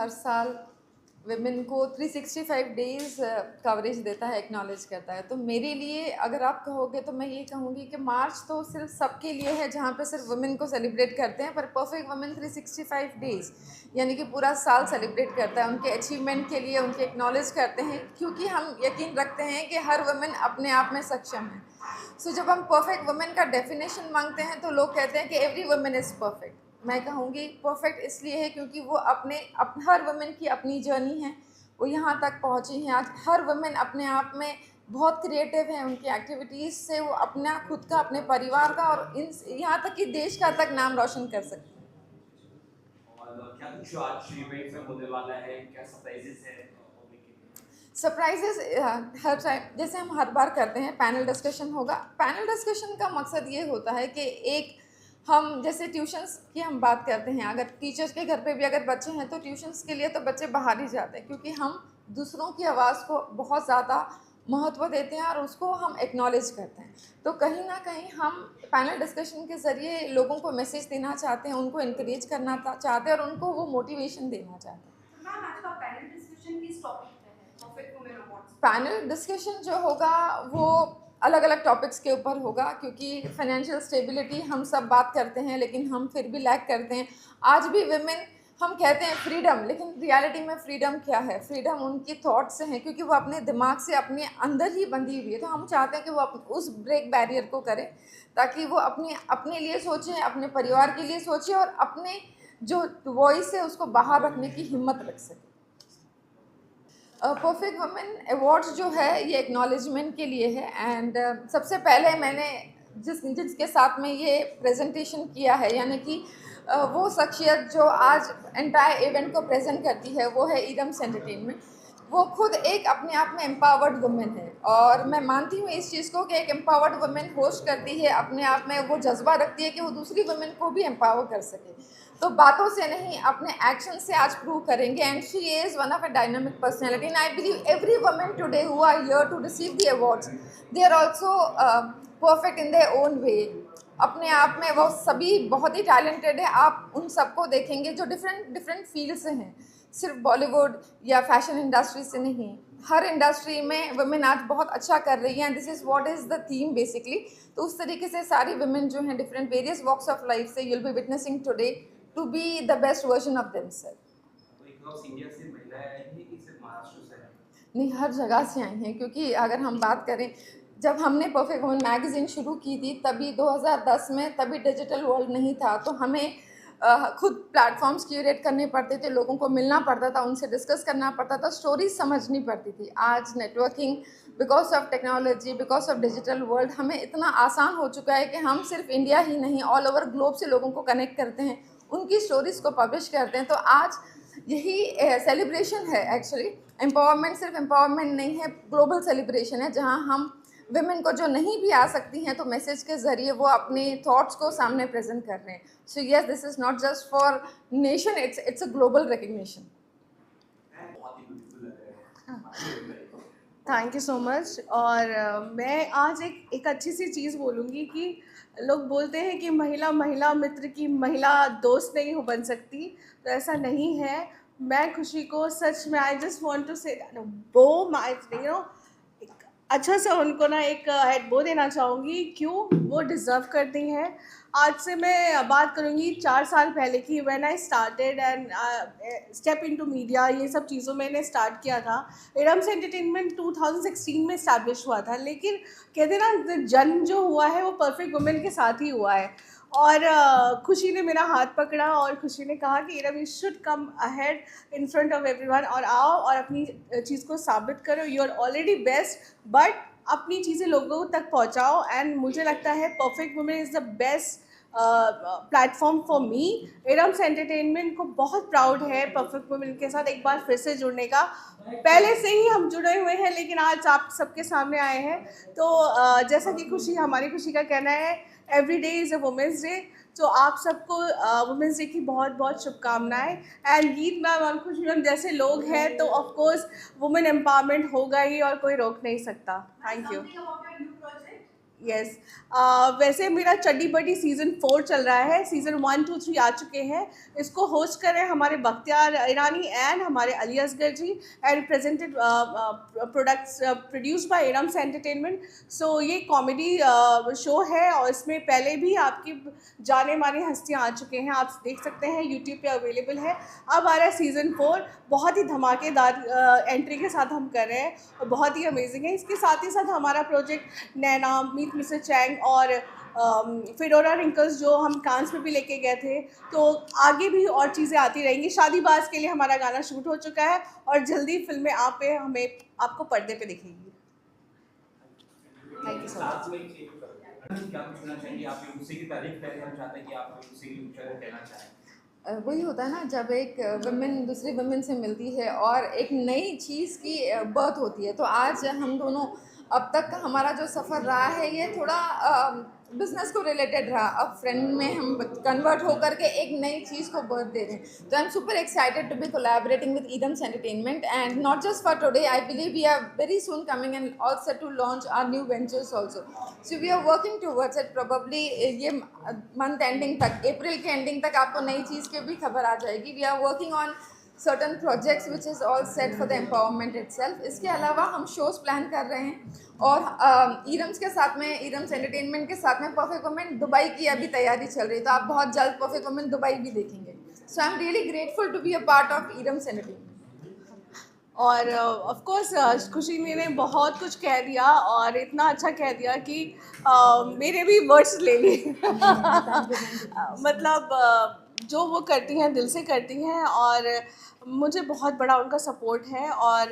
हर साल विमेन को 365 days coverage देता है, एक्नॉलेज करता है। तो मेरे लिए अगर आप कहोगे तो मैं ये कहूँगी कि मार्च तो सिर्फ सबके लिए है जहाँ पे सिर्फ वुमेन को सेलिब्रेट करते हैं, पर परफेक्ट वुमेन 365 डेज़ यानी कि पूरा साल सेलिब्रेट करता है, उनके अचीवमेंट के लिए उनके एक्नॉलेज करते हैं, क्योंकि हम यकीन रखते हैं कि हर वुमेन अपने आप में सक्षम है। सो जब हम परफेक्ट वुमेन का डेफिनेशन मांगते हैं तो लोग कहते हैं कि एवरी वुमेन इज़ परफेक्ट। मैं कहूँगी परफेक्ट इसलिए है क्योंकि वो हर वुमेन की अपनी जर्नी है, वो यहाँ तक पहुँची हैं। आज हर वुमेन अपने आप में बहुत क्रिएटिव है, उनकी एक्टिविटीज़ से वो अपना खुद का, अपने परिवार का और यहाँ तक कि देश का तक नाम रोशन कर सकती है। और क्या कुछ आज इवेंट में होने वाला है, क्या सरप्राइजेस है? सरप्राइजेस हर टाइम जैसे हम हर बार करते हैं, पैनल डिस्कशन होगा। पैनल डिस्कशन का मकसद ये होता है कि एक हम जैसे ट्यूशन्स की हम बात करते हैं, अगर टीचर्स के घर पे भी अगर बच्चे हैं तो ट्यूशन्स के लिए तो बच्चे बाहर ही जाते हैं, क्योंकि हम दूसरों की आवाज़ को बहुत ज़्यादा महत्व देते हैं और उसको हम एक्नॉलेज करते हैं। तो कहीं ना कहीं हम पैनल डिस्कशन के ज़रिए लोगों को मैसेज देना चाहते हैं, उनको इनक्रेज करना चाहते हैं और उनको वो मोटिवेशन देना चाहते हैं। मैम, आज का पैनल डिस्कशन किस टॉपिक पे है? Perfect women awards. Panel discussion जो होगा वो अलग अलग टॉपिक्स के ऊपर होगा, क्योंकि फाइनेंशियल स्टेबिलिटी हम सब बात करते हैं लेकिन हम फिर भी लैक करते हैं। आज भी विमेन हम कहते हैं फ्रीडम, लेकिन रियलिटी में फ्रीडम क्या है? फ्रीडम उनकी थॉट से है, क्योंकि वो अपने दिमाग से अपने अंदर ही बंधी हुई है। तो हम चाहते हैं कि वो उस ब्रेक बैरियर को करें, ताकि वो अपने लिए सोचें, अपने परिवार के लिए सोचें और अपने जो वॉइस है उसको बाहर रखने की हिम्मत रख सकें। परफेक्ट वुमेन अवार्ड्स जो है ये एक्नॉलेजमेंट के लिए है। एंड सबसे पहले मैंने जिसके साथ में ये प्रेजेंटेशन किया है, यानी कि वो शख्सियत जो आज एंटायर इवेंट को प्रेजेंट करती है, वो है ईडम्स एंटरटेनमेंट। वो खुद एक अपने आप में एम्पावर्ड वुमेन है और मैं मानती हूँ इस चीज़ को कि एक एम्पावर्ड वुमेन होस्ट करती है, अपने आप में वो जज्बा रखती है कि वो दूसरी वुमेन को भी एम्पावर कर सके। तो बातों से नहीं, अपने एक्शन से आज प्रूव करेंगे। And she is one of a dynamic personality and I believe every women today who are here to receive the awards, they are also perfect in their own way. अपने आप में वो सभी बहुत ही talented है। आप उन सबको देखेंगे जो डिफरेंट फील्ड से हैं, सिर्फ बॉलीवुड या फैशन इंडस्ट्री से नहीं, हर इंडस्ट्री में वुमेन आज बहुत अच्छा कर रही हैं। This is what is the theme basically. तो उस तरीके से सारी वुमेन जो हैं different various walks of life से, you will be witnessing today to be the best version of themselves. India से महिलाएं आई हैं कि सिर्फ महाराष्ट्र से? नहीं, हर जगह से आई हैं, क्योंकि अगर हम बात करें, जब हमने परफेक्ट वुमेन मैगज़ीन शुरू की थी तभी 2010 में, तभी डिजिटल वर्ल्ड नहीं था, तो हमें खुद प्लेटफॉर्म्स क्यूरेट करने पड़ते थे, लोगों को मिलना पड़ता था, उनसे डिस्कस करना पड़ता था, स्टोरीज समझनी पड़ती थी। आज networking because of technology, because of digital world हमें इतना आसान हो चुका है कि हम सिर्फ इंडिया ही नहीं, ऑल ओवर ग्लोब से लोगों को कनेक्ट करते हैं, उनकी स्टोरीज़ को पब्लिश करते हैं। तो आज यही सेलिब्रेशन है एक्चुअली। एम्पावरमेंट सिर्फ एम्पावरमेंट नहीं है, ग्लोबल सेलिब्रेशन है, जहाँ हम विमेन को जो नहीं भी आ सकती हैं तो मैसेज के ज़रिए वो अपने थॉट्स को सामने प्रेजेंट कर रहे हैं। So yes, this is not just for nation, it's a global recognition. बहुत ही ब्यूटीफुल लग रहा है। Thank you so much. और मैं आज एक अच्छी सी चीज़ बोलूँगी कि लोग बोलते हैं कि महिला मित्र की महिला दोस्त नहीं हो बन सकती, तो ऐसा नहीं है। मैं खुशी को सच में आई जस्ट वांट टू से वो माय अच्छा सा उनको ना एक वो देना चाहूँगी, क्यों वो डिज़र्व करती हैं। आज से मैं बात करूँगी 4 साल पहले की, when I started and step into media, ये सब चीज़ों मैंने स्टार्ट किया था। इडम्स एंटरटेनमेंट 2016 में इस्टेब्लिश हुआ था, लेकिन कहते ना जन्म जो हुआ है वो परफेक्ट वुमेन के साथ ही हुआ है। और खुशी ने मेरा हाथ पकड़ा और खुशी ने कहा कि Iram, you should come ahead in front of everyone, और आओ और अपनी चीज़ को साबित करो। You are already best, but अपनी चीज़ें लोगों तक पहुंचाओ। एंड मुझे लगता है perfect women is the best platform for me. Iram's entertainment को बहुत प्राउड है परफेक्ट वुमेन के साथ एक बार फिर से जुड़ने का। पहले से ही हम जुड़े हुए हैं, लेकिन आज आप सबके सामने आए हैं। तो जैसा कि हमारी खुशी का कहना है, every day is a women's day. तो आप सबको वुमेंस डे की बहुत बहुत शुभकामनाएं। एंड गीत मैम और खुशी मैम जैसे लोग हैं तो ऑफ कोर्स वुमेन एम्पावरमेंट होगा ही और कोई रोक नहीं सकता। Thank you. यस वैसे मेरा चड्डी बड्डी सीज़न 4 चल रहा है, सीज़न 1, 2, 3 आ चुके हैं। इसको होस्ट कर रहे हैं हमारे बख्तियार ईरानी एंड हमारे Ali Asgar ji and presented products produced by Iram's entertainment. So ये कॉमेडी शो है और इसमें पहले भी आपकी जाने माने हस्तियाँ आ चुके हैं, आप देख सकते हैं यूट्यूब पे अवेलेबल है। अब आ रहा है सीज़न 4, बहुत ही धमाकेदार एंट्री के साथ हम कर रहे हैं और बहुत ही अमेजिंग है। इसके साथ ही साथ हमारा प्रोजेक्ट नैना, मीट मिस्टर चैंग और फिडोरा रिंकल्स जो हम कांस में भी लेके गए थे, तो आगे भी और चीज़ें आती रहेंगी। शादीबाज के लिए हमारा गाना शूट हो चुका है और जल्दी फिल्में आपको पर्दे पे दिखेंगी। Thank you so much. साथ में क्या पूछना चाहिए आप उसी की तारीफ करें, हम चाहते हैं कि आप उसी की कुछ कहना चाहें। वही होता है ना, जब एक वुमेन दूसरी वुमेन से मिलती है और एक नई चीज़ की बर्थ होती है। तो आज हम दोनों अब तक का हमारा जो सफ़र रहा है ये थोड़ा बिज़नेस को रिलेटेड रहा। अब फ्रेंड में हम कन्वर्ट होकर के एक नई चीज़ को बर्थ दे रहे हैं। तो I am super excited to be collaborating with Iram's entertainment and not just for today, I believe we are very soon coming and also to launch our new ventures also. So we are working towards it. Probably ये month ending तक, अप्रैल के ending तक आपको नई चीज़ की भी खबर आ जाएगी। We are working on certain projects which is all set for the empowerment itself। इसके अलावा हम शोज़ प्लान कर रहे हैं और ईरम्स के साथ में, ईरम्स एंटरटेनमेंट के साथ में परफेक्ट वुमेन दुबई की अभी तैयारी चल रही है। तो आप बहुत जल्द परफेक्ट वुमेन दुबई भी देखेंगे। So I am really grateful to be a part of Iram's entertainment. और ऑफ कोर्स खुशी ने बहुत कुछ कह दिया और इतना अच्छा कह दिया कि मेरे भी वर्ड्स ले लिए। मतलब जो वो करती हैं दिल से करती हैं और मुझे बहुत बड़ा उनका सपोर्ट है और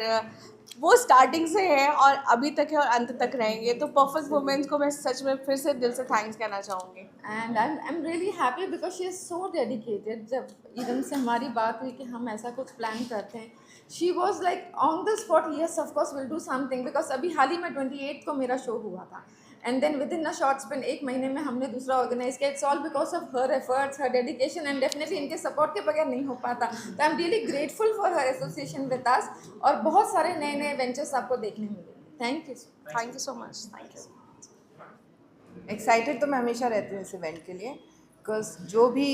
वो स्टार्टिंग से है और अभी तक है और अंत तक रहेंगे। तो परफेक्ट वुमेन्स को मैं सच में फिर से दिल से थैंक्स कहना चाहूँगी। And I am really happy because she is so dedicated. जब ईदम से हमारी बात हुई कि हम ऐसा कुछ प्लान करते हैं, she was like on the spot, yes of course will do something. Because अभी हाल ही में 28 को मेरा शो हुआ था and then within a short span 1 महीने में हमने दूसरा ऑर्गेनाइज किया। It's all because of her efforts, her dedication and definitely इनके सपोर्ट के बगैर नहीं हो पाता। तो I am really grateful for her association with us और बहुत सारे नए नए वेंचर्स आपको देखने मिलेंगे। Thank you so much. Thank you. Excited तो मैं हमेशा रहती हूँ इस इवेंट के लिए, बिकॉज जो भी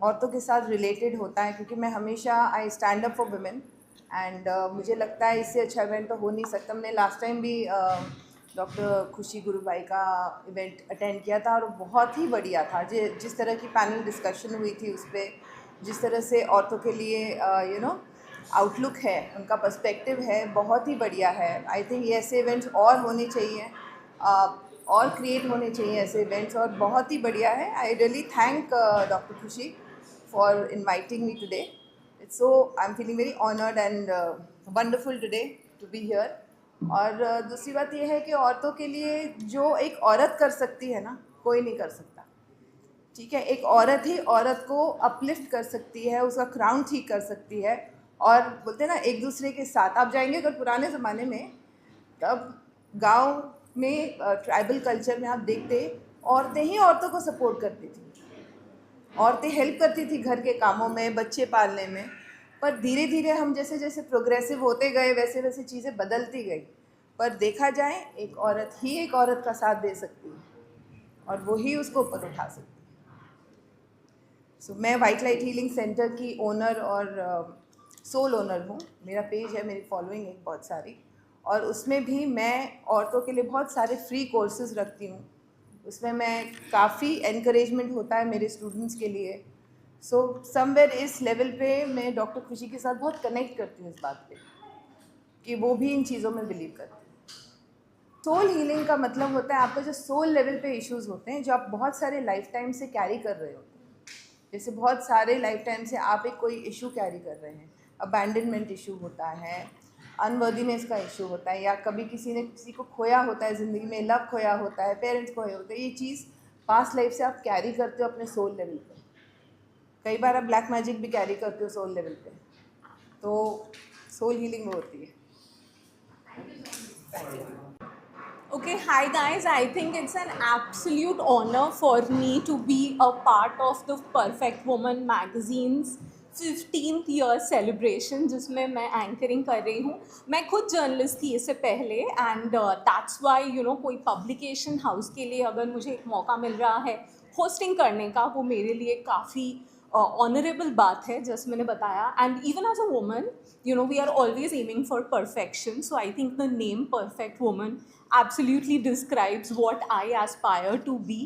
औरतों के साथ रिलेटेड होता है, क्योंकि मैं हमेशा I stand up for women and मुझे लगता है इससे अच्छा इवेंट तो हो नहीं सकता। हमने लास्ट टाइम भी डॉक्टर खुशी गुरुबाई का इवेंट अटेंड किया था और बहुत ही बढ़िया था। जिस तरह की पैनल डिस्कशन हुई थी उस पर, जिस तरह से औरतों के लिए आउटलुक है, उनका पर्सपेक्टिव है, बहुत ही बढ़िया है। आई थिंक ये ऐसे इवेंट्स और होने चाहिए, और क्रिएट होने चाहिए ऐसे इवेंट्स, और बहुत ही बढ़िया है। I really thank doctor Khushi for inviting me today. It's so I am feeling very honoured and wonderful today to be here. और दूसरी बात यह है कि औरतों के लिए जो एक औरत कर सकती है ना, कोई नहीं कर सकता। ठीक है, एक औरत ही औरत को अपलिफ्ट कर सकती है, उसका क्राउन ठीक कर सकती है। और बोलते हैं ना, एक दूसरे के साथ आप जाएंगे अगर पुराने ज़माने में, तब गांव में ट्राइबल कल्चर में आप देखते औरतें ही औरतों को सपोर्ट करती थी, औरतें हेल्प करती थी घर के कामों में, बच्चे पालने में। पर धीरे धीरे हम जैसे जैसे प्रोग्रेसिव होते गए वैसे वैसे चीज़ें बदलती गई। पर देखा जाए, एक औरत ही एक औरत का साथ दे सकती है और वही उसको ऊपर उठा सकती है। सो मैं वाइट लाइट हीलिंग सेंटर की ओनर और सोल ओनर हूँ। मेरा पेज है, मेरी फॉलोइंग है बहुत सारी, और उसमें भी मैं औरतों के लिए बहुत सारे फ्री कोर्सेज रखती हूँ। उसमें मैं काफ़ी एनकरेजमेंट होता है मेरे स्टूडेंट्स के लिए। सो समवेयर इस लेवल पे मैं डॉक्टर खुशी के साथ बहुत कनेक्ट करती हूँ इस बात पे कि वो भी इन चीज़ों में बिलीव करते हैं। सोल हीलिंग का मतलब होता है आपका जो सोल लेवल पे इश्यूज़ होते हैं, जो आप बहुत सारे लाइफ टाइम से कैरी कर रहे होते हैं। जैसे बहुत सारे लाइफ टाइम से आप एक कोई इशू कैरी कर रहे हैं, अबैंडनमेंट इशू होता है, अनवर्दीनेस का इशू होता है, या कभी किसी ने किसी को खोया होता है ज़िंदगी में, लव खोया होता है, पेरेंट्स खोए होते हैं। ये चीज़ पास्ट लाइफ से आप कैरी करते हो अपने सोल लेवल पे। कई बार आप ब्लैक मैजिक भी कैरी करते हो सोल लेवल पे, तो सोल हीलिंग होती है। Okay, hi guys. I think it's an absolute honor for me to be a part of the Perfect Woman magazine's 15th year celebration जिसमें मैं एंकरिंग कर रही हूँ. मैं खुद जर्नलिस्ट थी इससे पहले and that's why you know कोई पब्लिकेशन हाउस के लिए अगर मुझे एक मौका मिल रहा है होस्टिंग करने का, वो मेरे लिए काफ़ी ऑनरेबल बात है, जैसे मैंने बताया. And even as a woman you know we are always aiming for perfection, so I think the name Perfect Woman absolutely describes what I aspire to be.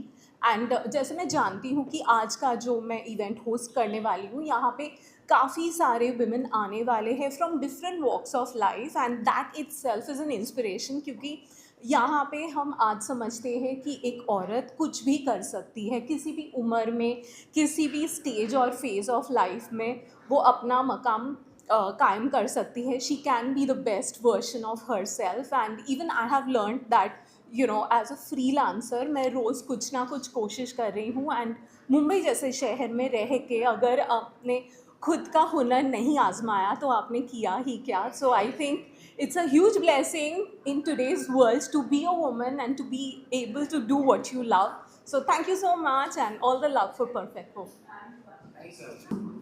And जैसे मैं जानती हूँ कि आज का जो मैं इवेंट होस्ट करने वाली हूँ, यहाँ पे काफ़ी सारे women आने वाले हैं from different walks of life, and that itself is an inspiration. क्योंकि यहाँ पे हम आज समझते हैं कि एक औरत कुछ भी कर सकती है, किसी भी उम्र में, किसी भी स्टेज और फेज़ ऑफ लाइफ में वो अपना मकाम कायम कर सकती है. She can be the best version of herself. And even I have learn that you know as a freelancer मैं रोज़ कुछ ना कुछ कोशिश कर रही हूँ. एंड मुंबई जैसे शहर में रह के अगर आपने खुद का हुनर नहीं आजमाया तो आपने किया ही क्या. So I think it's a huge blessing in today's world to be a woman and to be able to do what you love. So thank you so much and all the love for Perfect Woman.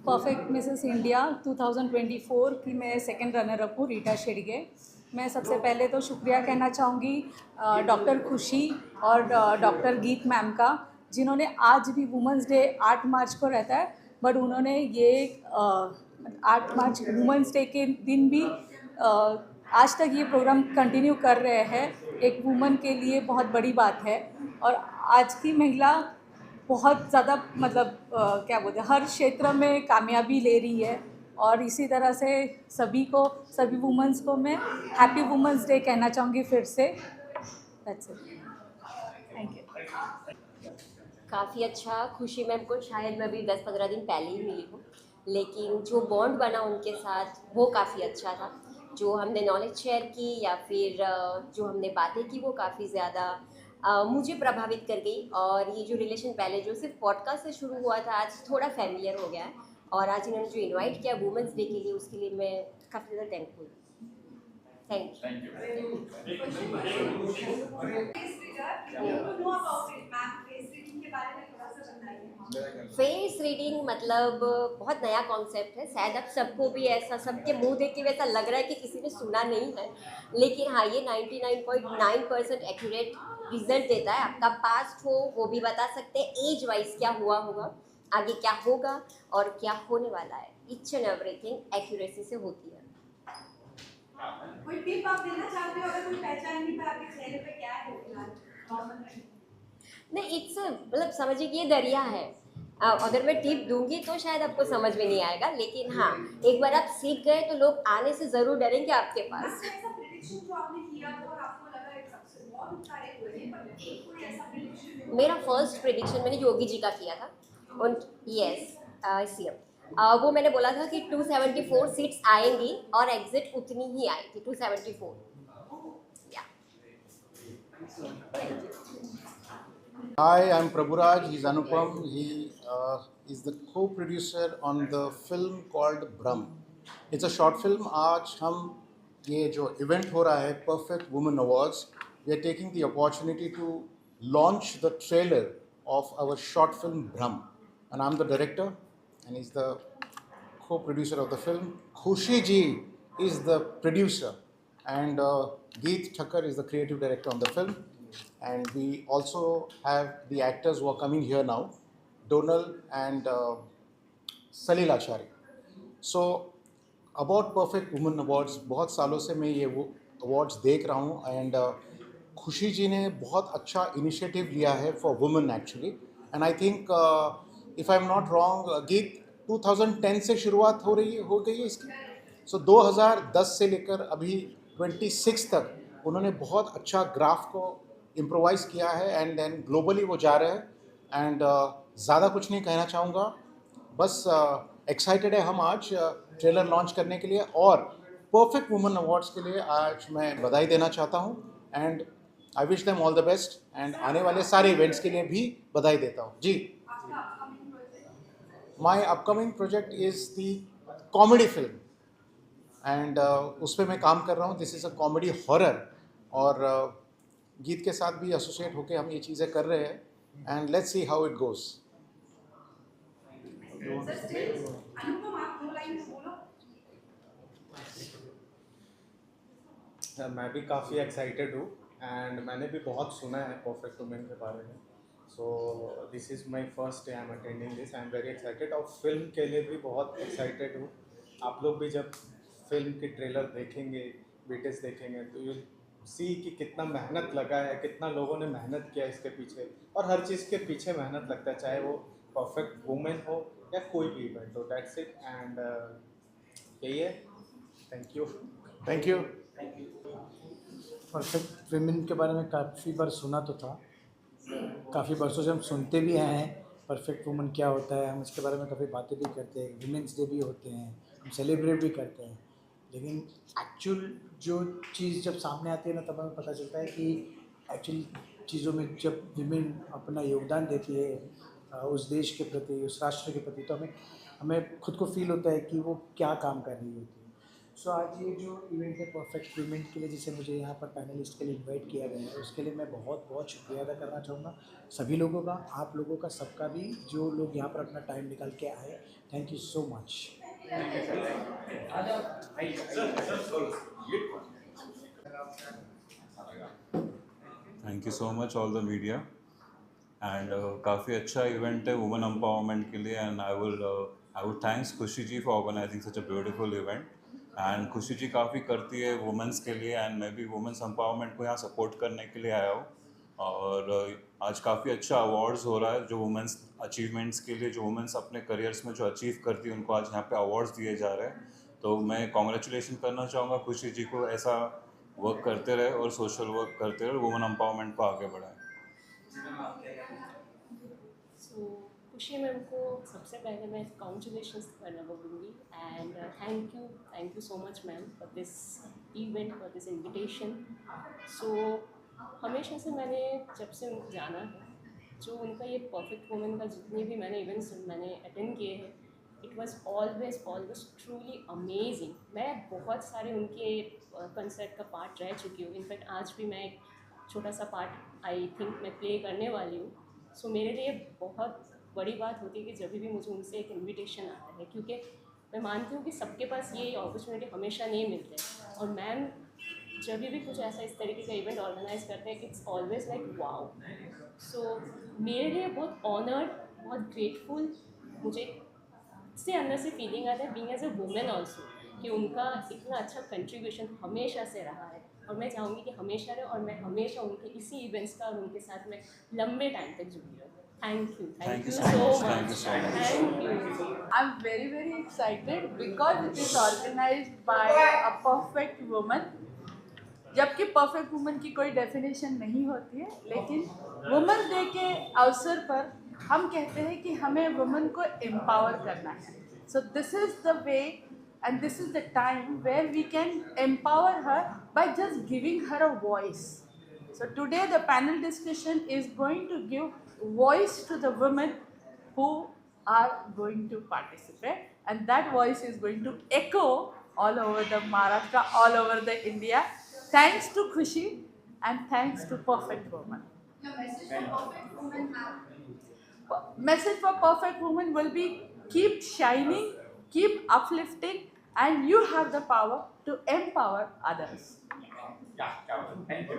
Perfect Mrs India 2024 की मैं second runner up हूँ, रीटा शेडगे. मैं सबसे पहले तो शुक्रिया कहना चाहूँगी डॉक्टर खुशी और डॉक्टर गीत मैम का, जिन्होंने आज भी वुमेंस डे 8 मार्च को रहता है, बट उन्होंने ये 8 मार्च वुमेंस डे के दिन भी आज तक ये प्रोग्राम कंटिन्यू कर रहे हैं. एक वुमन के लिए बहुत बड़ी बात है. और आज की महिला बहुत ज़्यादा मतलब क्या बोलते हैं, हर क्षेत्र में कामयाबी ले रही है. और इसी तरह से सभी वुमेंस को मैं हैप्पी वुमेंस डे कहना चाहूँगी फिर से. That's it. Thank you. काफ़ी अच्छा. खुशी मैम को शायद मैं भी 10-15 दिन पहले ही मिली हूँ, लेकिन जो बॉन्ड बना उनके साथ वो काफ़ी अच्छा था. जो हमने नॉलेज शेयर की या फिर जो हमने बातें की वो काफ़ी ज़्यादा मुझे प्रभावित कर गई. और ये जो रिलेशन पहले जो सिर्फ पॉडकास्ट से शुरू हुआ था, आज थोड़ा फैमिलियर हो गया है. और आज इन्होंने जो इनवाइट किया वुमेंस डे के लिए, उसके लिए मैं काफ़ी ज़्यादा thankful. Thank you. Face reading मतलब बहुत नया कॉन्सेप्ट है. शायद अब सबको भी ऐसा, सबके मुंह देख के वैसा लग रहा है कि किसी ने सुना नहीं है, लेकिन हाँ, ये 99.9% एक्यूरेट रिजल्ट देता है. आपका पास्ट हो वो भी बता सकते हैं, एज वाइज क्या हुआ होगा, आगे क्या होगा और क्या होने वाला है. ईच एंड एवरीथिंग एक्यूरेसी से होती है. कोई टिप आप देना चाहते हो अगर कोई पहचान नहीं पाए आपके चेहरे पे, क्या है फिलहाल? नहीं, इट्स मतलब समझिए कि ये दरिया है. अगर मैं टिप दूंगी तो शायद आपको समझ में नहीं आएगा, लेकिन हाँ, एक बार आप सीख गए तो लोग आने से ज़रूर डरेंगे आपके पास. ऐसा प्रेडिक्शन जो आपने किया था और आपको लगा एक सक्सेस, बहुत सारे हुए हैं, पर एक कोई ऐसा प्रेडिक्शन? मेरा फर्स्ट प्रेडिक्शन मैंने योगी जी का किया था. और यस, सीएम वो मैंने बोला था कि 274 सीट्स आएंगी और एग्जिट उतनी ही आई थी, 274. Hi, I'm Prabhuraj. He's Anupam. He is the co-producer on the film called Brahm. It's a short film. आज हम ये जो event हो रहा है Perfect Woman Awards, we are taking the opportunity to launch the trailer of our short film Brahm. And I'm the director and he's the co-producer of the film. Khushi ji is the producer and Geet Thakkar is the creative director on the film. And we also have the actors who are coming here now, Donal and Salil Achari. So about Perfect Woman Awards, बहुत सालों से मैं ये वो awards देख रहा हूँ and खुशी जी ने बहुत अच्छा initiative लिया है for women actually. And I think if I'm not wrong, गीत 2010 से शुरुआत हो गई है इसकी. So 2010 से लेकर अभी 26 तक उन्होंने बहुत अच्छा ग्राफ को इम्प्रोवाइज़ किया है एंड देन ग्लोबली वो जा रहे हैं. एंड ज़्यादा कुछ नहीं कहना चाहूँगा, बस एक्साइटेड है हम आज ट्रेलर लॉन्च करने के लिए. और परफेक्ट वुमन अवार्ड्स के लिए आज मैं बधाई देना चाहता हूँ and I wish them all the best. And आने वाले सारे इवेंट्स के लिए भी बधाई देता हूँ ji. My upcoming project is the comedy film and उस पर मैं काम कर रहा हूँ. This is a comedy horror और गीत के साथ भी एसोसिएट होके हम ये चीज़ें कर रहे हैं and let's see how it goes. Anupam, आप मैं भी काफ़ी एक्साइटेड हूँ एंड मैंने भी बहुत सुना है परफेक्ट वुमेन के बारे में. सो this is my first day I am attending this. I am very excited और फिल्म के लिए भी बहुत एक्साइटेड हूँ. आप लोग भी जब फिल्म की ट्रेलर देखेंगे, वीडियोस देखेंगे तो यू सी कि कितना मेहनत लगा है, कितना लोगों ने मेहनत किया इसके पीछे. और हर चीज़ के पीछे मेहनत लगता है, चाहे वो परफेक्ट वुमेन हो या कोई भी इवेंट हो. दैट्स इट एंड यही है. Thank you. Thank you. Perfect women के बारे में काफ़ी बार सुना तो था, काफ़ी बरसों से हम सुनते भी आए हैं परफेक्ट वुमन क्या होता है. हम इसके बारे में काफ़ी बातें भी करते हैं, विमेंस डे भी होते हैं, हम सेलिब्रेट भी करते हैं. लेकिन एक्चुअल जो चीज़ जब सामने आती है ना, तब हमें पता चलता है कि एक्चुअल चीज़ों में जब विमेन अपना योगदान देती है उस देश के प्रति, उस राष्ट्र के प्रति, तो हमें खुद को फील होता है कि वो क्या काम कर रही होती है. सो आज ये जो इवेंट है परफेक्ट विमेन के लिए, जिसे मुझे यहाँ पर पैनलिस्ट के लिए इनवाइट किया गया है, उसके लिए मैं बहुत बहुत शुक्रिया अदा करना चाहूँगा सभी लोगों का, आप लोगों का, सबका भी, जो लोग यहाँ पर अपना टाइम निकाल के आए. Thank you so much. Thank you so much all the media. And काफ़ी अच्छा इवेंट है वुमेन एम्पावरमेंट के लिए. And I would thanks Khushi ji for organizing such a beautiful event. And Khushi ji काफ़ी करती है वुमेंस के लिए, एंड मैं भी वुमेंस एम्पावरमेंट को यहाँ सपोर्ट करने के लिए आया हूँ. और आज काफ़ी अच्छा अवार्ड्स हो रहा है जो वुमेंस अचीवमेंट्स के लिए, जो वुमेंस अपने करियर्स में जो अचीव करती है उनको आज यहाँ पे अवार्ड्स दिए जा रहे हैं. तो मैं कॉन्ग्रेचुलेशन करना चाहूँगा खुशी जी को. ऐसा वर्क करते रहे और सोशल वर्क करते रहे और वुमेन एम्पावरमेंट को आगे बढ़ाएं. खुशी मैम को सबसे पहले मैं कॉन्ग्रेचुलेशंस करना बोलूँगी. And thank you so much ma'am for this event, for this invitation. So हमेशा से मैंने जब से उनको जाना है, जो उनका ये परफेक्ट वुमेन का जितने भी मैंने इवेंट्स मैंने अटेंड किए हैं, it was always truly amazing. मैं बहुत सारे उनके कंसर्ट का पार्ट रह चुकी हूँ. इनफैक्ट आज भी मैं एक छोटा सा पार्ट आई थिंक मैं प्ले करने वाली हूँ. सो मेरे लिए बहुत बड़ी बात होती है कि जब भी मुझे उनसे एक इनविटेशन आता है, क्योंकि मैं मानती हूँ कि सबके पास ये अपॉर्चुनिटी हमेशा नहीं मिलते. और मैम जब भी कुछ ऐसा इस तरीके का इवेंट ऑर्गेनाइज करते हैं, इट्स ऑलवेज लाइक वाओ. सो मेरे लिए बहुत ऑनर्ड, बहुत ग्रेटफुल, मुझे इससे अंदर से फीलिंग आता है being as a women also, कि उनका इतना अच्छा कंट्रीब्यूशन हमेशा से रहा है और मैं चाहूँगी कि हमेशा रहे. और मैं हमेशा उनके इसी इवेंट्स का और उनके साथ में लंबे टाइम तक जुड़ी रहूँ. Thank you so much. Thank you. I'm very excited because it is organized by a perfect woman. जबकि परफेक्ट वुमन की कोई डेफिनेशन नहीं होती है, लेकिन वुमेंस डे के अवसर पर हम कहते हैं कि हमें वुमेन को एम्पावर करना है. So this is the way and this is the time where we can empower her by just giving her a voice. So today the panel discussion is going to give voice to the women who are going to participate, and that voice is going to echo all over the Maharashtra, all over the India. Thanks to Khushi and thanks to Perfect Woman. The message for perfect women are? Message for Perfect Woman will be keep shining, keep uplifting, and you have the power to empower others. Thank you.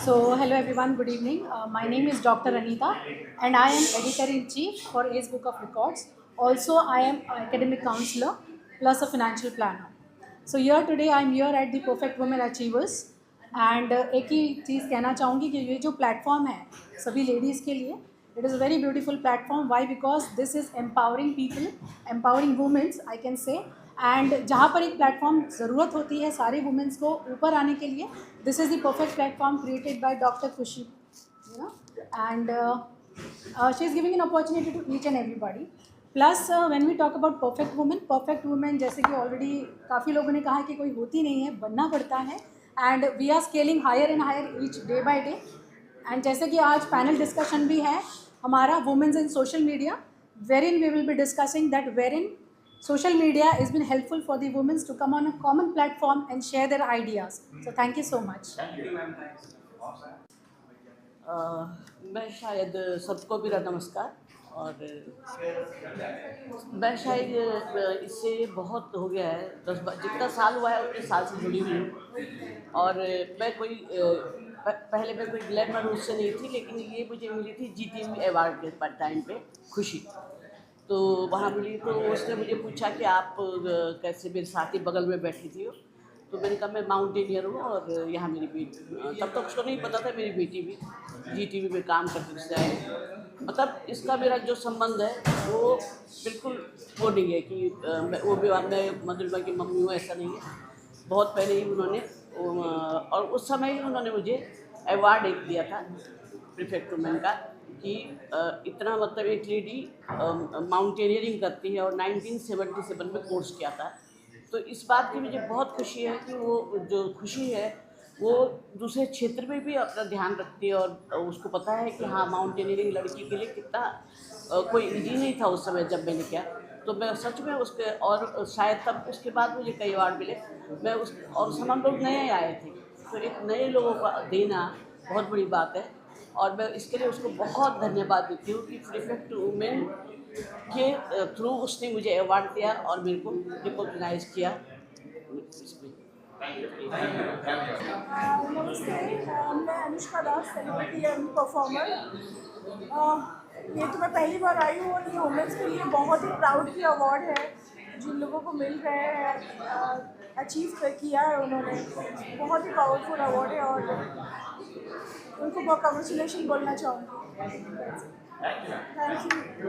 So hello everyone, good evening. My name is Dr. Anita and I am Editor-in-Chief for Ace Book of Records. Also I am academic counselor plus a financial planner. So here today I am here at the Perfect Women Achievers and एक ही चीज़ कहना चाहूँगी कि ये जो platform है सभी ladies के लिए, it is a very beautiful platform. Why? Because this is empowering people, empowering women I can say. And जहाँ पर एक प्लेटफॉर्म ज़रूरत होती है सारे वुमेंस को ऊपर आने के लिए, this is the perfect platform created by doctor Khushi, you know, and she is giving an opportunity to each and everybody. Plus when we talk about perfect women जैसे कि ऑलरेडी काफ़ी लोगों ने कहा कि कोई होती नहीं है, बनना पड़ता है. And we are scaling higher and higher each day by day. And जैसे कि आज पैनल डिस्कशन भी है हमारा women's in social media, wherein we will be discussing that wherein social media has been helpful for the women to come on a common platform and share their ideas. So thank you so much. Thank you ma'am. Thanks. मैं शायद सबको मेरा नमस्कार. और मैं शायद इससे बहुत हो गया है, जितना साल हुआ है उतने साल से जुड़ी हुई हूँ। और मैं कोई पहले मैं कोई ग्लैमर उससे नहीं थी, लेकिन ये मुझे मिली थी GTV अवार्ड के टाइम पे, खुशी। तो वहाँ मिली, तो उसने मुझे पूछा कि आप कैसे, मेरे साथ ही बगल में बैठी थी वो। तो मैंने कहा मैं माउंटेनियर हूँ और यहाँ मेरी बेटी, तब तक उसको नहीं पता था मेरी बेटी भी GTV में काम करती है। मतलब इसका मेरा जो संबंध है वो बिल्कुल वो नहीं है कि वो भी मैं मधुरिमा की मम्मी हूँ, ऐसा नहीं है। बहुत पहले ही उन्होंने और उस समय ही उन्होंने मुझे अवार्ड एक दिया था प्रीफेक्ट वुमेन का, कि इतना मतलब एक लेडी माउंटेनियरिंग करती है और 1977 में कोर्स किया था। तो इस बात की मुझे बहुत खुशी है कि वो जो खुशी है वो दूसरे क्षेत्र में भी अपना ध्यान रखती है, और उसको पता है कि हाँ माउंटेनियरिंग लड़की के लिए कितना कोई इजी नहीं था उस समय जब मैंने किया। तो मैं सच में उसके, और शायद तब उसके बाद मुझे कई अवार्ड मिले। मैं उस, और उस समय हम लोग नए आए थे, तो एक नए लोगों का देना बहुत बड़ी बात है। और मैं इसके लिए उसको बहुत धन्यवाद देती हूँ कि प्रीफेक्ट वुमेन के थ्रू उसने मुझे अवार्ड दिया और मेरे को रिकॉग्नाइज किया इसमें। नमस्ते, मैं अनुष्का दास, सेलिब्रिटी एंड परफॉर्मर। ये तो मैं पहली बार आई हूँ और ये वुमेन्स के लिए बहुत ही प्राउड की अवार्ड है जिन लोगों को मिल रहे हैं, अचीव किया है उन्होंने। बहुत ही पावरफुल अवार्ड है और उनको बहुत कांग्रेचुलेशन बोलना चाहूँगी। Thank you.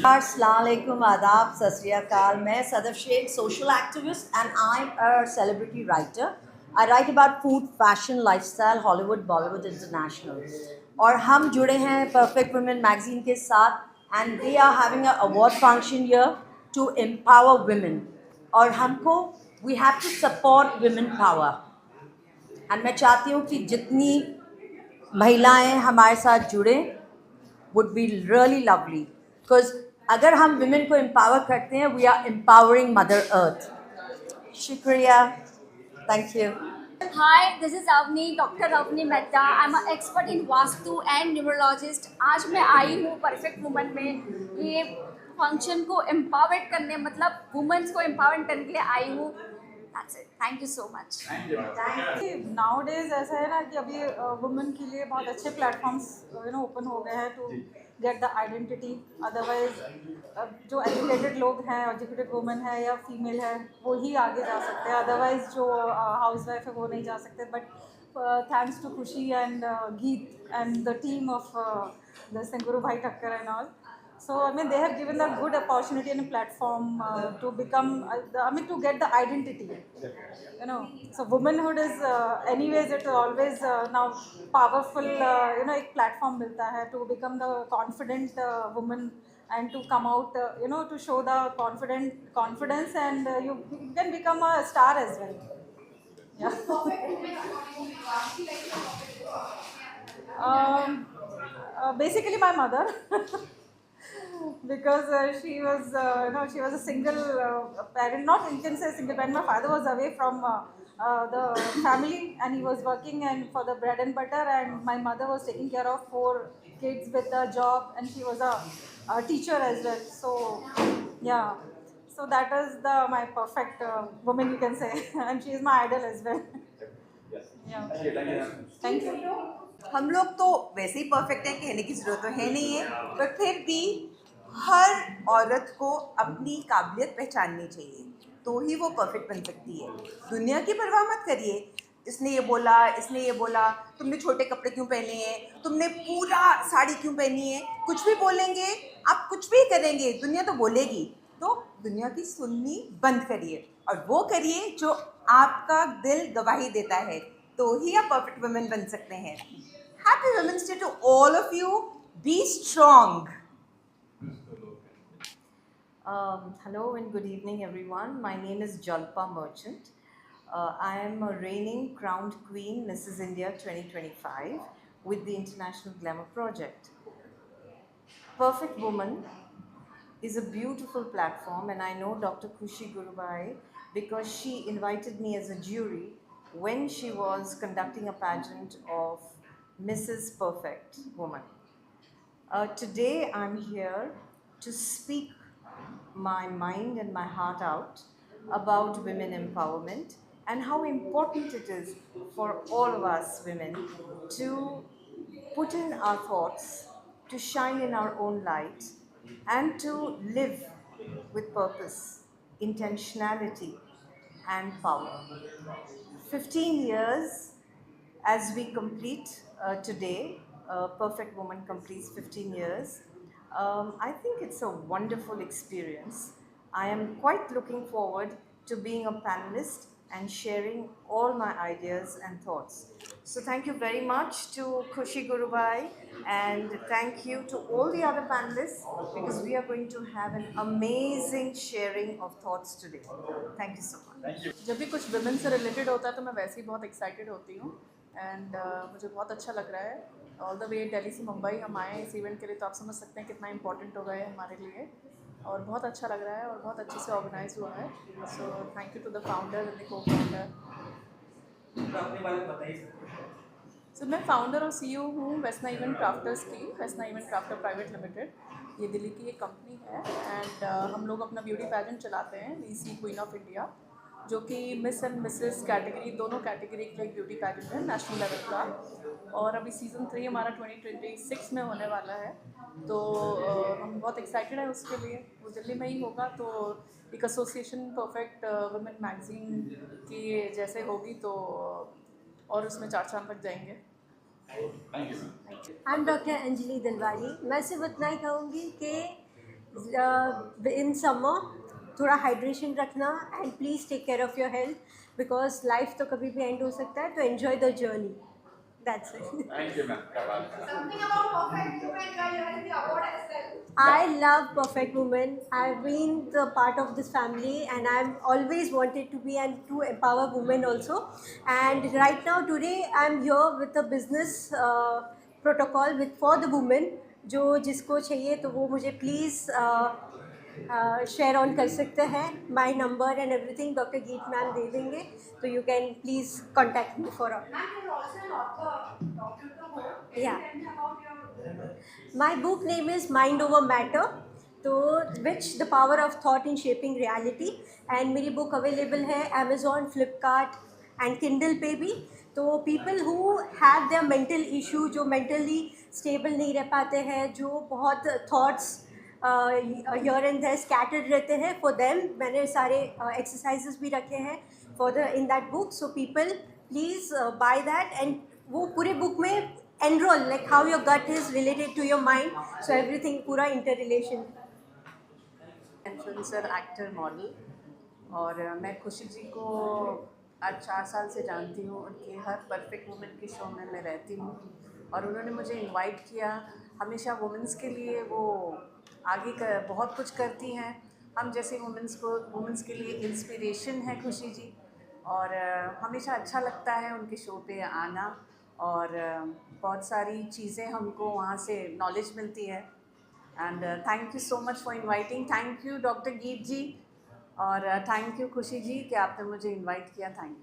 अस्सलाम वालेकुम, आदाब, सत श्री अकाल। मैं Sadaf Shaikh, social activist and I am a celebrity writer. I write about food, fashion, lifestyle, Hollywood, Bollywood, international. और हम जुड़े हैं परफेक्ट वुमेन मैगजीन के साथ and they are having a award function here to empower women. और हमको we have to support women power. And मैं चाहती हूँ कि जितनी महिलाएं हमारे साथ जुड़े would be really lovely, because अगर हम women को empower करते हैं, we are empowering Mother Earth. शुक्रिया, thank you. Hi, this is Avni, Dr. Avni Mehta. I'm an expert in Vastu and numerologist. आज मैं आई हूँ परफेक्ट वुमन में ये फंक्शन को एम्पावर करने, मतलब वुमेन्स को एम्पावर करने के लिए आई हूँ। That's it. Thank you so much. Nowadays ऐसा है ना कि अभी वुमेन के लिए बहुत अच्छे प्लेटफॉर्म्स ओपन हो गए हैं to get the identity. Otherwise जो एजुकेटेड लोग हैं, एजुकेटेड वुमेन है या फीमेल है, वो ही आगे जा सकते हैं। अदरवाइज जो हाउस वाइफ है वो नहीं जा सकते। बट थैंक्स टू खुशी एंड गीत and the team of this गुरु भाई Thakkar and all. So I mean they have given a good opportunity and a platform to become, to get the identity, So womanhood is anyways it always now powerful, एक platform मिलता है to become the confident woman and to come out, to show the confidence and you can become a star as well. Yeah. Basically my mother. Because she was a single parent, not you can say single parent. My father was away from the family and he was working and for the bread and butter, and my mother was taking care of 4 kids with a job, and she was a teacher as well. So yeah, so that is my perfect woman, you can say. And she is my idol as well. Yeah. Thank you. हम लोग तो वैसे ही perfect है, कहने की ज़रूरत तो है नहीं है, पर फिर भी हर औरत को अपनी काबिलियत पहचाननी चाहिए, तो ही वो परफेक्ट बन सकती है। दुनिया की परवाह मत करिए, इसने ये बोला, तुमने छोटे कपड़े क्यों पहने हैं, तुमने पूरा साड़ी क्यों पहनी है, कुछ भी बोलेंगे, आप कुछ भी करेंगे, दुनिया तो बोलेगी। तो दुनिया की सुननी बंद करिए और वो करिए जो आपका दिल गवाही देता है, तो ही आप परफेक्ट वुमेन बन सकते हैं। Happy Women's Day to all of you. Be strong. Hello and good evening, everyone. My name is Jalpa Merchant. I am a reigning crowned queen, Mrs. India 2025, with the International Glamour Project. Perfect Woman is a beautiful platform, and I know Dr. Khushi Gurubai because she invited me as a jury when she was conducting a pageant of Mrs. Perfect Woman. Today I'm here to speak my mind and my heart out about women empowerment and how important it is for all of us women to put in our thoughts, to shine in our own light, and to live with purpose, intentionality, and power. 15 years as we complete today, Perfect Woman completes 15 years. I think it's a wonderful experience. I am quite looking forward to being a panelist and sharing all my ideas and thoughts. So thank you very much to Khushi Gurubai, and thank you to all the other panelists, because we are going to have an amazing sharing of thoughts today. Thank you so much. जब भी कुछ women से related होता है तो मैं वैसे ही बहुत एक्साइटेड होती हूँ एंड मुझे बहुत अच्छा लग रहा है. ऑल द वे दिल्ली से मुंबई हम आए इस इवेंट के लिए, तो आप समझ सकते हैं कितना इंपॉर्टेंट होगा ये हमारे लिए, और बहुत अच्छा लग रहा है और बहुत अच्छे से ऑर्गेनाइज हुआ है. So thank you to the founder and the cofounder. सो मैं फाउंडर और CEO हूँ वेस्ना इवेंट क्राफ्टर्स की. Vesna event crafter private limited, ये दिल्ली की एक कंपनी है एंड हम लोग अपना ब्यूटी पैजेंट चलाते हैं, VC क्वीन ऑफ इंडिया, जो कि मिस एंड मिसेस कैटेगरी दोनों कैटेगरी के लिए ब्यूटी पैजेंट है नेशनल लेवल का. और अभी सीज़न 3 हमारा 2026 में होने वाला है, तो हम बहुत एक्साइटेड हैं उसके लिए. वो दिल्ली में ही होगा, तो एक एसोसिएशन परफेक्ट वुमेन मैगजीन की जैसे होगी, तो और उसमें 4 चांद लग जाएंगे. I am doctor Anjali Dilwari. मैं सिर्फ इतना ही कहूँगी कि इन समर थोड़ा हाइड्रेशन रखना and please take care of your health, because life तो कभी भी एंड हो सकता है, तो enjoy the journey. That's it. Thank you, ma'am. Something about Perfect Woman where you had the award as well. I love Perfect Woman. I've been the part of this family and I've always wanted to be and to empower women also. And right now today I'm here with a business protocol for the women. जो जिसको चाहिए तो वो मुझे please share on कर सकते हैं. My number and everything doctor Geet ma'am दे देंगे, तो you can please contact me for my book name is mind over matter, तो which the power of thought in shaping reality. And मेरी book available है Amazon, Flipkart and Kindle पे भी. तो people who have their mental issue, जो mentally stable नहीं रह पाते हैं, जो बहुत thoughts here and there scattered रहते हैं, फॉर देम मैंने सारे एक्सरसाइजेस भी रखे हैं for the in that book. So people please buy that. And वो पूरे बुक में enroll like how your gut is related to your mind, so everything पूरा inter relation. Influencer, actor, model, और मैं खुशी जी को आज 4 साल से जानती हूँ. उनके हर परफेक्ट वुमेन के शो में मैं रहती हूँ और उन्होंने मुझे इनवाइट किया. हमेशा वुमेंस के लिए वो आगे बहुत कुछ करती हैं. हम जैसे वुमेंस के लिए इंस्पिरेशन है खुशी जी, और हमेशा अच्छा लगता है उनके शो पे आना, और बहुत सारी चीज़ें हमको वहाँ से नॉलेज मिलती है. And thank you so much for inviting. Thank you doctor गीत जी, और थैंक यू खुशी जी कि आपने मुझे इनवाइट किया. Thank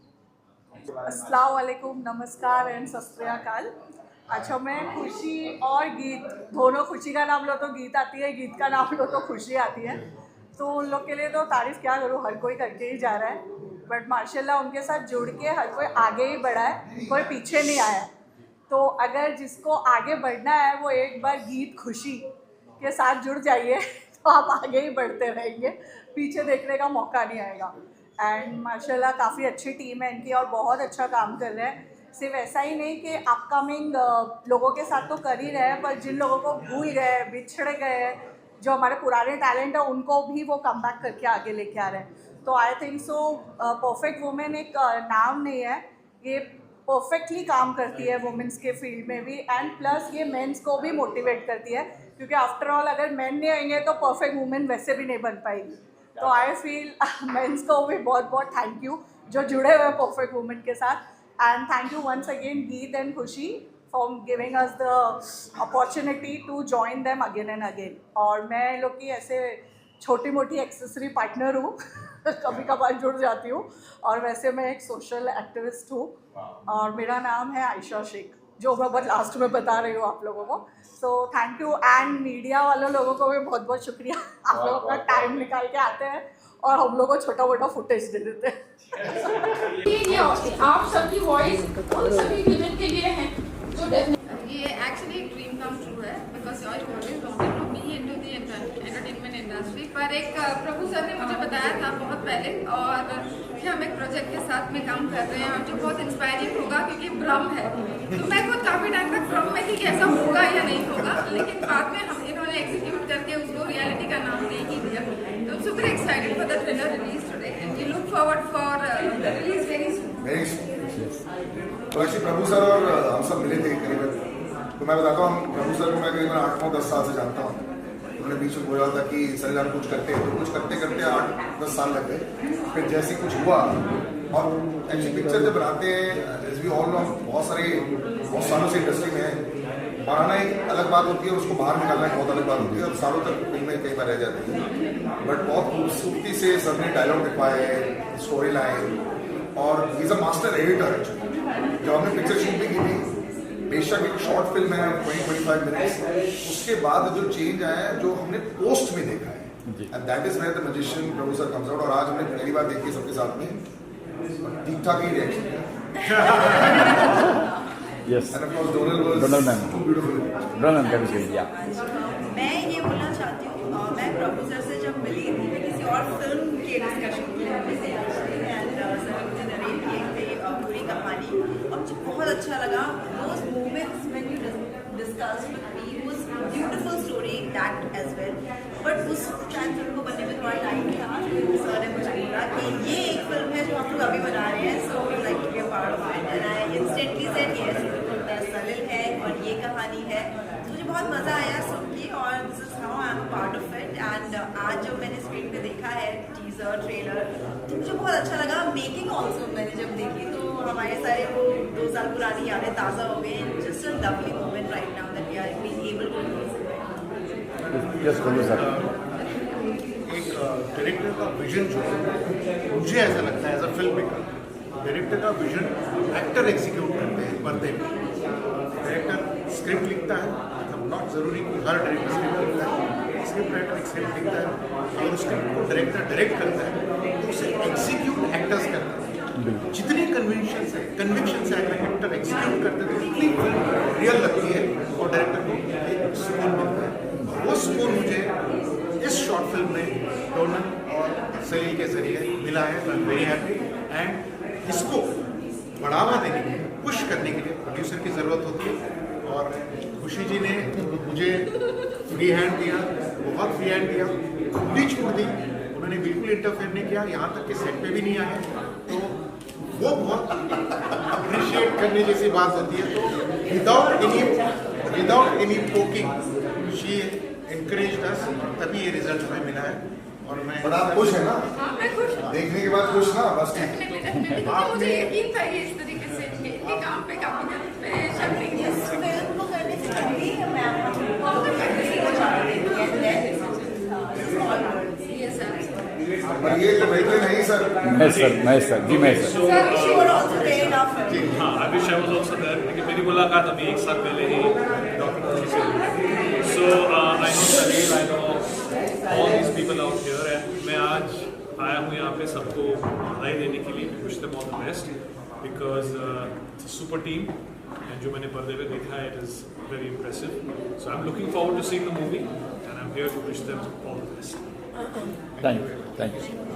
you. अस्सलाम वालेकुम, नमस्कार एंड सत श्री अकाल. अच्छा, मैं खुशी और गीत दोनों, खुशी का नाम लो तो गीत आती है, गीत का नाम लो तो खुशी आती है, तो उन लोग के लिए तो तारीफ़ क्या करूँ, हर कोई करके ही जा रहा है. बट माशाल्लाह उनके साथ जुड़ के हर कोई आगे ही बढ़ा है, कोई पीछे नहीं आया. तो अगर जिसको आगे बढ़ना है वो एक बार गीत खुशी के साथ जुड़ जाइए, तो आप आगे ही बढ़ते रहेंगे, पीछे देखने का मौका नहीं आएगा. एंड माशाल्लाह काफ़ी अच्छी टीम है इनकी और बहुत अच्छा काम कर रहे हैं. सिर्फ ऐसा ही नहीं कि अपकमिंग लोगों के साथ तो कर ही रहे हैं, पर जिन लोगों को भूल गए, बिछड़ गए, जो हमारे पुराने टैलेंट है, उनको भी वो कम बैक करके आगे लेके आ रहे हैं. तो I think so perfect women एक नाम नहीं है, ये परफेक्टली काम करती है वुमेंस के फील्ड में भी, एंड प्लस ये मेंस को भी मोटिवेट करती है, क्योंकि आफ्टर ऑल अगर मेन नहीं आएंगे तो परफेक्ट वुमेन वैसे भी नहीं बन पाएगी. तो आई फील मेंस को भी बहुत बहुत थैंक यू जो जुड़े हुए परफेक्ट वुमेन के साथ. And thank you once again Geet and Khushi for giving us the opportunity to join them again and again. और मैं लोग की ऐसे छोटी मोटी एक्सेसरी पार्टनर हूँ कभी कभार जुड़ जाती हूँ, और वैसे मैं एक सोशल एक्टिविस्ट हूँ, और मेरा नाम है आयशा शेख. जो मैं बहुत लास्ट में बता रही हूँ आप लोगों को। सो थैंक यू, एंड मीडिया वाले लोगों को भी बहुत बहुत शुक्रिया, आप लोग अपना टाइम निकाल के आते हैं और हम लोग को छोटा मोटा फुटेज दे देते हैं। ये आप सबकी वॉइस उन सभी विमेन के लिए है जो ये एक्चुअली एक ड्रीम कम ट्रू है, because I always wanted to be into the entertainment industry. पर एक प्रभु सर ने मुझे बताया था बहुत पहले, और कि हम एक प्रोजेक्ट के साथ में काम कर रहे हैं और जो बहुत इंस्पायरिंग होगा, क्योंकि ब्रह्म है। तो मैं खुद काफ़ी टाइम तक ब्रह्म में थी कि ऐसा होगा या नहीं होगा, लेकिन बाद में हम इन्होंने एग्जीक्यूट करके उसको रियलिटी का नाम दे ही दिया। तो super excited for the trailer release today and we look forward for the release very soon. तो ऐसे प्रभु सर और हम सब मिले थे करीबन, तो मैं बताता हूँ प्रभु सर को मैं करीबन 8-9-10 साल से जानता हूँ। उन्होंने बीच में बोला था कि सर हम कुछ करते हैं, तो कुछ करते करते 8-10 साल लग गए। फिर जैसे कुछ हुआ, और एक्चुअली पिक्चर जब बनाते हैं एज वी ऑल नो, बहुत सालों से इंडस्ट्री में है, बनाना एक अलग बात होती है, उसको बाहर निकालना एक बहुत अलग बात होती है, और सालों तक फिल्में कई बार रह जाती हैं। बट बहुत खूबसूरती से सबने डायलॉग लिखवाए, स्टोरी लाइन, और इज अ मास्टर एडिटर। जब हमने पिक्चर शूट भी की थी, बेशक एक शॉर्ट फिल्म है 20-25 मिनट्स, उसके बाद जो चेंज आया है जो हमने पोस्ट में देखा है, and that is where the magician Prabhu sir comes out. और आज हमने पहली बार देखी सबके साथ में, ठीक ठाक ही रिएक्शन है। Yes. And of course Donal was Donal ma'am. beautiful. Donal ma'am, that is great. Yeah. मैं ये बोलना चाहती हूँ, मैं प्रभु सर से जब मिली थी, मैं किसी और फिल्म के डिस्कशन के लिए मिली थी, एंड सर मुझे नरेट किए थे पूरी कहानी, और मुझे बहुत अच्छा लगा। Those moments when you discuss with me was beautiful story that as well. But उस टाइम फिल्म को बनने में थोड़ा टाइम था, सर ने मुझे बोला कि ये एक फिल्म है जो आप लोग अभी बना रहे हैं, so we like to be a part of it, and I instantly said yes, Salil है और ये कहानी है। मुझे बहुत मज़ा आया सुन के, और this is how I am part of it. And आज जब मैंने स्क्रीन पे देखा है टीजर ट्रेलर, तो मुझे बहुत अच्छा लगा। मेकिंग ऑल्सो मैंने जब देखी, तो हमारे सारे वो 2 साल पुरानी यादें ताज़ा हो गई। Just a lovely moment right now that we are being able to do this. एक डायरेक्टर का विजन जो है, मुझे ऐसा लगता है as a filmmaker, director का विजन एक्टर एग्जीक्यूट करते हैं पर्दे में। डायरेक्टर स्क्रिप्ट लिखता है, मतलब नॉट ज़रूरी कि हर डायरेक्टर स्क्रिप्ट लिखता है, स्क्रिप्ट राइटर स्क्रिप्ट लिखता है, और उस स्क्रिप्ट को डायरेक्टर डायरेक्ट करता है, तो उसे एग्जीक्यूट एक्टर्स करते हैं। जितनी कन्विक्शन से एक्टर एग्जीक्यूट करते हैं, तो उतनी फिल्म रियल लगती है और डायरेक्टर को एक सुकून मिलता है। वो सुकून मुझे इस शॉर्ट फिल्म में डोनल और सलील के जरिए मिला है। I am very happy, and इसको बढ़ावा देने के लिए, पुश करने के लिए प्रोड्यूसर की ज़रूरत होती है, और खुशी जी ने मुझे फ्री हैंड दिया, बहुत फ्री हैंड दिया, खुली छूट दी। उन्होंने बिल्कुल इंटरफेयर नहीं किया, यहाँ तक कि सेट पे भी नहीं आए, तो वो बहुत अप्रिशिएट करने जैसी बात होती है। तो without any poking she encouraged us, तभी ये रिजल्ट हमें मिला है। और मैं बड़ा खुश है ना? मैं खुश हूँ। देखने के बाद खुश ना, बस मुझे यकीन था ये इस तरीके से इनके काम पे काफी फिल्म को करने से पहले पर ये डायरेक्टर नहीं sir. Mahesh sir ji, Mahesh sir. जी हाँ, I wish I was also there, लेकिन मेरी मुलाकात अभी 1 साल पहले ही डॉक्टर खुशी से। So I know Salil, I know all these people out here, and मैं आज आया हूँ यहाँ पे सबको बधाई देने के लिए, wish them all the best, because it's a super team, and जो मैंने पर्दे पे देखा है, it is very impressive. So I am looking forward to seeing the movie, and I am here to wish them all the best. Thank you.